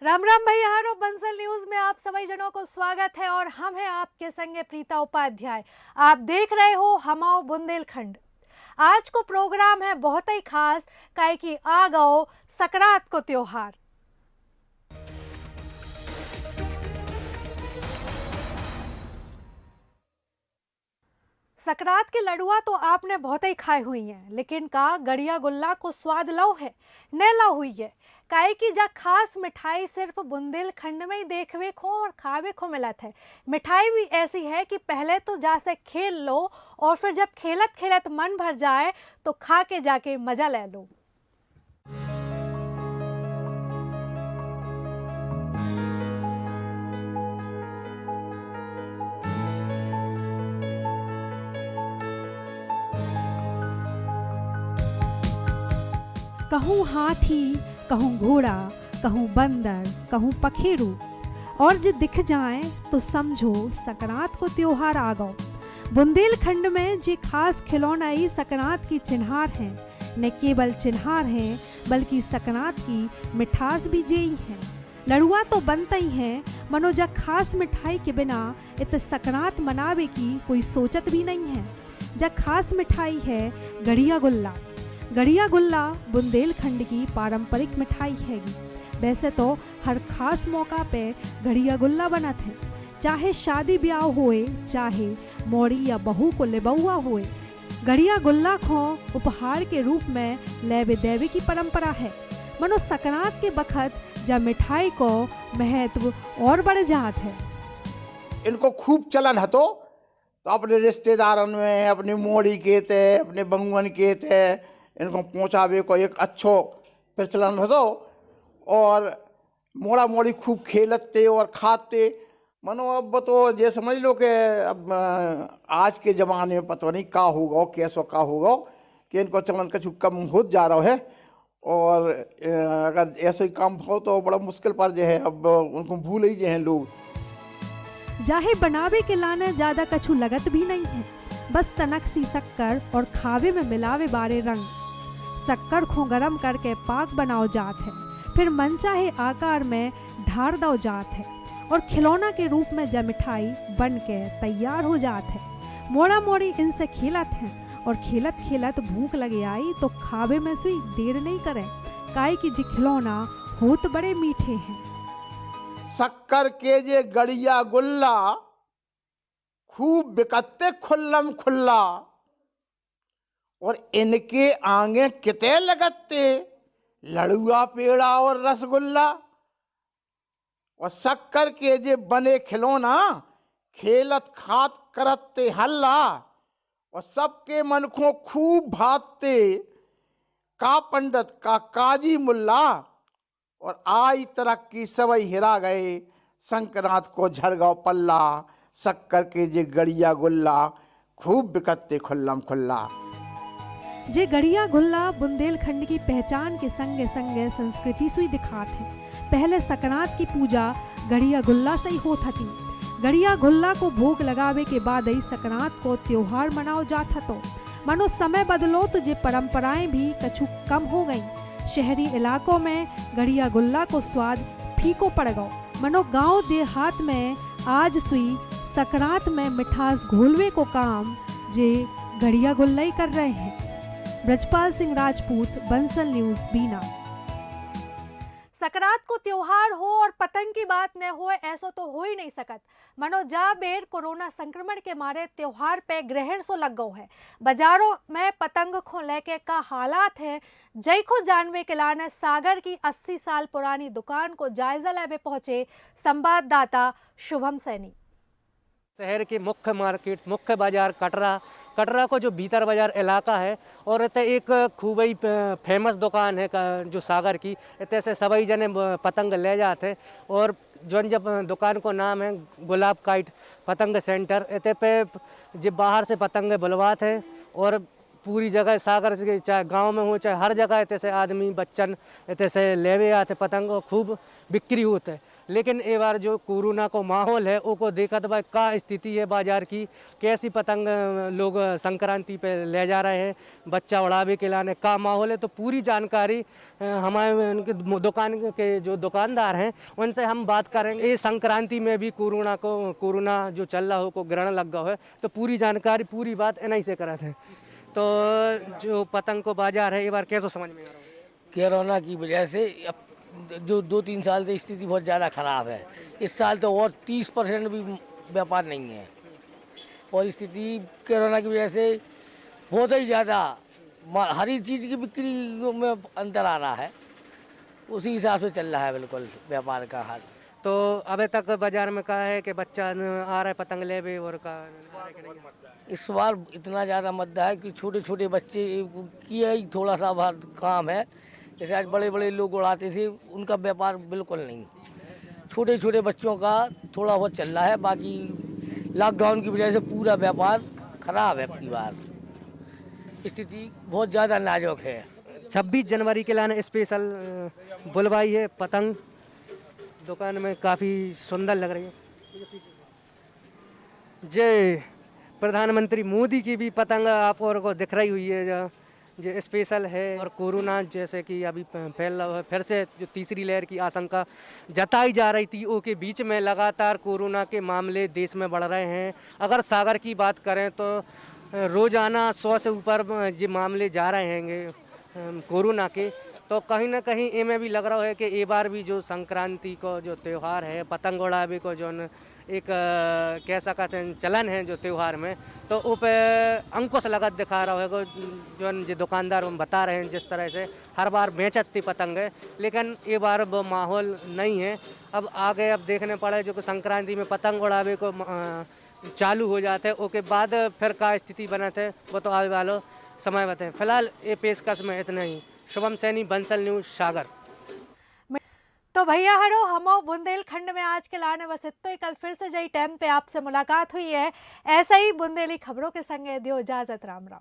राम राम भैया हारो बंसल न्यूज में आप सभी जनों को स्वागत है और हम हैं आपके संगे प्रीता उपाध्याय। आप देख रहे हो हमाओ बुंदेलखंड। आज को प्रोग्राम है बहुत ही खास काहे कि आ गओ सकरात को त्योहार। सकरात के लडुआ तो आपने बहुत ही खाए हुई हैं, लेकिन का गड़िया गुल्ला को स्वाद लो है न लो हुई है। काहे की जा खास मिठाई सिर्फ बुंदेलखंड में ही देखवे खो और खावे खो मिलत है। मिठाई भी ऐसी है कि पहले तो जा से खेल लो और फिर जब खेलत खेलत मन भर जाए तो खा के जाके मजा ले लो। कहूँ हाथी, कहूँ घोड़ा, कहूँ बंदर, कहूँ पखेरु और जो दिख जाए तो समझो सकरात को त्योहार आ गओ। बुंदेलखंड में जे खास खिलौना ही सकरात की चिन्हार हैं, न केवल चिन्हार हैं बल्कि सकरात की मिठास भी जेई हैं। लड़ुआ तो बनता ही है, मनो जा खास मिठाई के बिना इत सकरात मनावे की कोई सोचत भी नहीं है। जा खास मिठाई है गड़िया गुल्ला। गड़िया गुल्ला बुंदेलखंड की पारंपरिक मिठाई हैगी। वैसे तो हर खास मौका पे गड़िया गुल्ला बनत है, चाहे शादी ब्याह होए, चाहे मौड़ी या बहू को लेबुआ होए। गड़िया गुल्ला को उपहार के रूप में लेवे देवे की परंपरा है। मनो सकरात के बखत जब मिठाई को महत्व और बढ़ जात है। इनको खूब चलन हतो तो अपने रिश्तेदारों में, अपनी मोड़ी के थे, अपने बंगुअन के थे, इनको पहुँचावे को एक अच्छो प्रचलन हो और मोड़ा मोड़ी खूब खेलते और खाते। मनो अब तो ये समझ लो कि अब आज के ज़माने में पता नहीं का होगा कैसो का होगा कि इनको चलन कछु कम हो जा रहा है। और अगर ऐसे ही काम हो तो बड़ा मुश्किल पर जो है अब उनको भूल ही जो हैं लोग। जाहे बनावे के लाने ज़्यादा कछु लगत भी नहीं है, बस तनक सी शक्कर और खावे में मिलावे बारे रंग। शक्कर को गरम करके पाक बनाओ जात है, फिर मनचाहे आकार में ढार दो जात है और खिलौना के रूप में जब मिठाई बन के तैयार हो जात है। मोड़ा मोड़ी इनसे खेलत हैं और खेलत खेलत भूख लगे आई तो खावे में सुई देर नहीं करे, काहे कि जी खिलौना होत बड़े मीठे हैं। शक्कर के जे गड़िया गुल्ला खूब बिकते खुल्लम खुल्ला और इनके आगे किते लगते लड़ुआ पेड़ा और रसगुल्ला। और शक्कर के जे बने खिलौना खेलत खात करते हल्ला और सबके मन को खूब भाते। का पंडित का काजी मुल्ला और आई तरक की सवई हिरा गए, संक्रांत को झरगाव पल्ला। शक्कर के जे गड़िया गुल्ला खूब बिकते खुल्लम खुल्ला। जे गड़िया गुल्ला बुंदेलखंड की पहचान के संगे संगे संस्कृति सुई दिखात है। पहले सकरात की पूजा गड़िया गुल्ला से ही होत थी। गड़िया गुल्ला को भोग लगावे के बाद ही सकरात को त्योहार मनाओ जात तो मनो समय बदलो तो जे परंपराएं भी कछु कम हो गई। शहरी इलाकों में गड़िया गुल्ला को स्वाद फीको पड़ गओ। मनो गांव देहात में आज सुई सकरात में मिठास घोलवे को काम जे गड़िया गुल्ला ही कर रहे हैं। ब्रजपाल सिंह राजपूत, बंसल न्यूज, बीना। सकरात को त्योहार हो और पतंग की बात न हो ऐसा तो हो ही नहीं सकत। मनो जा बेर कोरोना संक्रमण के मारे त्योहार पे ग्रहण सो लग गओ है। बाजारों में पतंग को लेके का हालात है, जय को जानवे के लाने सागर की 80 साल पुरानी दुकान को जायजा लेवे पहुंचे संवाददाता शुभम सैनी। शहर की मुख्य मार्केट, मुख्य बाजार कटरा को जो भीतर बाजार इलाका है और इतने एक खूब ही फेमस दुकान है जो सागर की। इतने से सभी जने पतंग ले जाते और जो जब दुकान को नाम है गुलाब काइट पतंग सेंटर। इतने पे जब बाहर से पतंग बुलवाते हैं और पूरी जगह सागर से चाहे गांव में हो चाहे हर जगह इतने से आदमी बच्चन इतने से लेवे आते पतंग और खूब बिक्री होते है। लेकिन ए बार जो कोरोना को माहौल है वो को देखत भाई का स्थिति है बाजार की, कैसी पतंग लोग संक्रांति पे ले जा रहे हैं, बच्चा उड़ावे के लाने का माहौल है। तो पूरी जानकारी हमारे उनके दुकान के जो दुकानदार हैं उनसे हम बात करेंगे। ये संक्रांति में भी कोरोना जो चल रहा हो को ग्रहण लग गया है, तो पूरी जानकारी पूरी बात इन्हीं से करा थे। तो जो पतंग को बाजार है ये बार कैसे समझ में आ रहा है? कोरोना की वजह से अब जो 2-3 साल से स्थिति बहुत ज़्यादा ख़राब है। इस साल तो और 30% भी व्यापार नहीं है और स्थिति कोरोना की वजह से बहुत ही ज़्यादा हर एक चीज़ की बिक्री में अंतर आ रहा है, उसी हिसाब से चल रहा है बिल्कुल व्यापार का हाल। तो अभी तक बाजार में कहा है कि बच्चा आ रहा है पतंग लेवे और का इस बार इतना ज़्यादा मद्दा है कि छोटे छोटे बच्चे की ही थोड़ा सा बाहर काम है। जैसे आज बड़े बड़े लोग उड़ाते थे उनका व्यापार बिल्कुल नहीं, छोटे छोटे बच्चों का थोड़ा बहुत चल रहा है। बाकी लॉकडाउन की वजह से पूरा व्यापार खराब है। अपनी बार स्थिति बहुत ज़्यादा नाजुक है। 26 जनवरी के लाने स्पेशल बुलवाई है पतंग, दुकान में काफ़ी सुंदर लग रही है। जय प्रधानमंत्री मोदी की भी पतंग आप और को दिख रही हुई है जो स्पेशल है। और कोरोना जैसे कि अभी फैल रहा है, फिर से जो तीसरी लहर की आशंका जताई जा रही थी वो के बीच में लगातार कोरोना के मामले देश में बढ़ रहे हैं। अगर सागर की बात करें तो रोज़ाना 100 से ऊपर ये मामले जा रहे हैं कोरोना के। तो कहीं ना कहीं इनमें भी लग रहा है कि ये बार भी जो संक्रांति को जो त्यौहार है पतंग उड़ावे को जो एक कह सकते हैं चलन है जो त्यौहार में, तो वो पे अंकुश लगत दिखा रहा है जो दुकानदार हम बता रहे हैं। जिस तरह से हर बार बेचत थी पतंग है, लेकिन ये बार वो माहौल नहीं है। अब आगे अब देखने पड़े जो कि संक्रांति में पतंग उड़ावे को चालू हो जाते हैं, उसके बाद फिर का स्थिति बना थे वो तो आने वाला समय बताएं। फिलहाल ये पेशकश में इतना ही। शुभम सैनी, बंसल न्यूज़, सागर। तो भैया हरो हमो बुंदेलखंड में आज के लाने बस इतो ही। कल फिर से जई टाइम पे आपसे मुलाकात हुई है ऐसा ही बुंदेली खबरों के संगे। दियो इजाजत, राम राम।